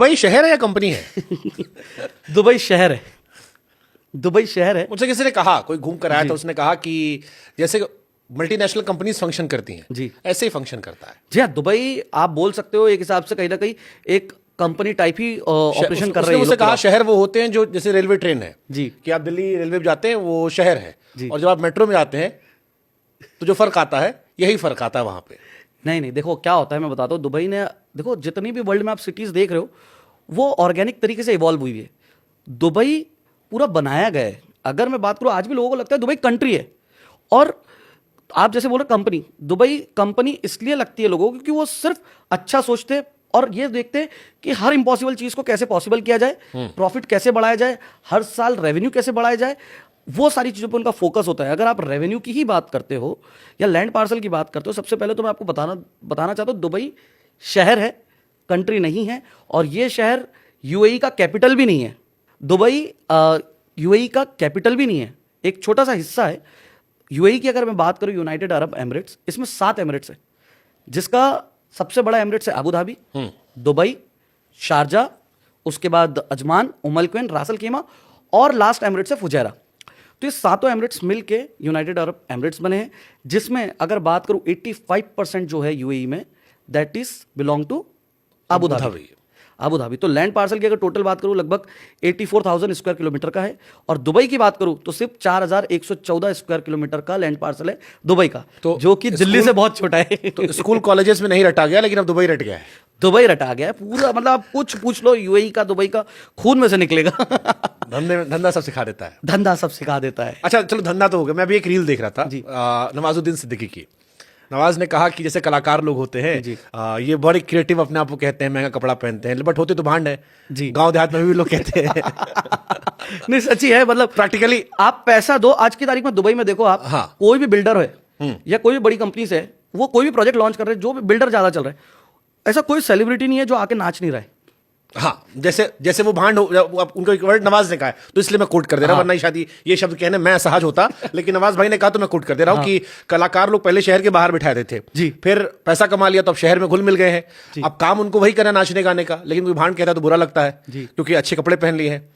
Dubai शहर है या कंपनी है? दुबई शहर है, दुबई शहर है। मुझसे किसी ने कहा, कोई घूम कर आया था, उसने कहा कि जैसे मल्टीनेशनल कंपनीज फंक्शन करती हैं जी, ऐसे ही फंक्शन करता है। जी हाँ, दुबई आप बोल सकते हो एक हिसाब से कहीं ना कहीं एक कंपनी टाइप ही ऑपरेशन कर रही है। उसने कहा शहर वो होते हैं जो जैसे रेलवे ट्रेन है जी, कि आप दिल्ली रेलवे में जाते हैं वो शहर है, जी। और जब आप मेट्रो में जाते हैं तो जो फर्क आता है यही फर्क आता है वहां पे। नहीं नहीं, देखो क्या होता है मैं बताता हूँ। दुबई ने, देखो जितनी भी वर्ल्ड में आप सिटीज देख रहे हो वो ऑर्गेनिक तरीके से इवॉल्व हुई है। दुबई पूरा बनाया गया है। अगर मैं बात करूँ, आज भी लोगों को लगता है दुबई कंट्री है, और आप जैसे बोल रहे कंपनी, दुबई कंपनी इसलिए लगती है लोगों को क्योंकि वो सिर्फ अच्छा सोचते हैं और ये देखते हैं कि हर इंपॉसिबल चीज को कैसे पॉसिबल किया जाए, प्रॉफिट कैसे बढ़ाया जाए, हर साल रेवेन्यू कैसे बढ़ाया जाए, वो सारी चीजों पर उनका फोकस होता है। अगर आप रेवेन्यू की ही बात करते हो या लैंड पार्सल की बात करते हो, सबसे पहले तो मैं आपको बताना चाहता हूँ दुबई शहर है, कंट्री नहीं है। और ये शहर यूएई का कैपिटल भी नहीं है। दुबई यूएई का कैपिटल भी नहीं है, एक छोटा सा हिस्सा है। यूएई की अगर मैं बात करूं, यूनाइटेड अरब एमिरेट्स, इसमें 7 एमिरेट्स है, जिसका सबसे बड़ा एमिरेट्स है अबू धाबी, दुबई, शारजा, उसके बाद अजमान, उम अल क्वैन, रास अल खीमा, और लास्ट एमिरेट्स है फुजैरा। तो ये सातों एमिरेट्स मिलके यूनाइटेड अरब एमिरेट्स बने हैं, जिसमें अगर बात करूं 85% जो है यूएई में, that is belong to Abu Dhabi. Abu Dhabi. तो लैंड पार्सल की अगर टोटल बात करूं लगभग 84,000 स्क्वायर किलोमीटर का है, और दुबई की बात करूं तो सिर्फ 4,114 स्क्वायर किलोमीटर का लैंड पार्सल है दुबई का, तो जो कि दिल्ली से बहुत छोटा है। तो स्कूल कॉलेजेस में नहीं रटा गया, लेकिन अब दुबई रट गया है। दुबई रटा गया है पूरा, मतलब आप कुछ पूछ लो, यूएई का, दुबई का खून में से निकलेगा। धंधा सब सिखा देता है। धंधा सब सिखा देता है। अच्छा चलो, धंधा तो हो गया। मैं अभी एक रील देख रहा था नवाजुद्दीन सिद्दीकी की। नवाज ने कहा कि जैसे कलाकार लोग होते हैं ये बड़े क्रिएटिव अपने आप को कहते हैं, महंगा कपड़ा पहनते हैं, बट होते तो भांड है जी। गांव देहात में भी लोग कहते हैं। नहीं सच्ची है, मतलब प्रैक्टिकली आप पैसा दो, आज की तारीख में दुबई में देखो आप, हाँ। कोई भी बिल्डर है या कोई भी बड़ी कंपनी से, वो कोई भी प्रोजेक्ट लॉन्च कर रहे हैं, जो भी बिल्डर ज्यादा चल रहा है, ऐसा कोई सेलिब्रिटी नहीं है जो आके नाच नहीं रहा है। हाँ, जैसे वो भांड हो, उनको एक वर्ड नवाज ने कहा है तो इसलिए मैं कोट कर दे रहा हूँ, वरना शायद ये शब्द कहने मैं असहज होता, लेकिन नवाज भाई ने कहा तो मैं कोट कर दे रहा हूँ कि कलाकार लोग पहले शहर के बाहर बिठाए देते थे जी, फिर पैसा कमा लिया तो अब शहर में घुल मिल गए हैं, अब काम उनको वही करना नाचने गाने का, लेकिन कोई भांड कहता है तो बुरा लगता है क्योंकि अच्छे कपड़े पहन लिए हैं।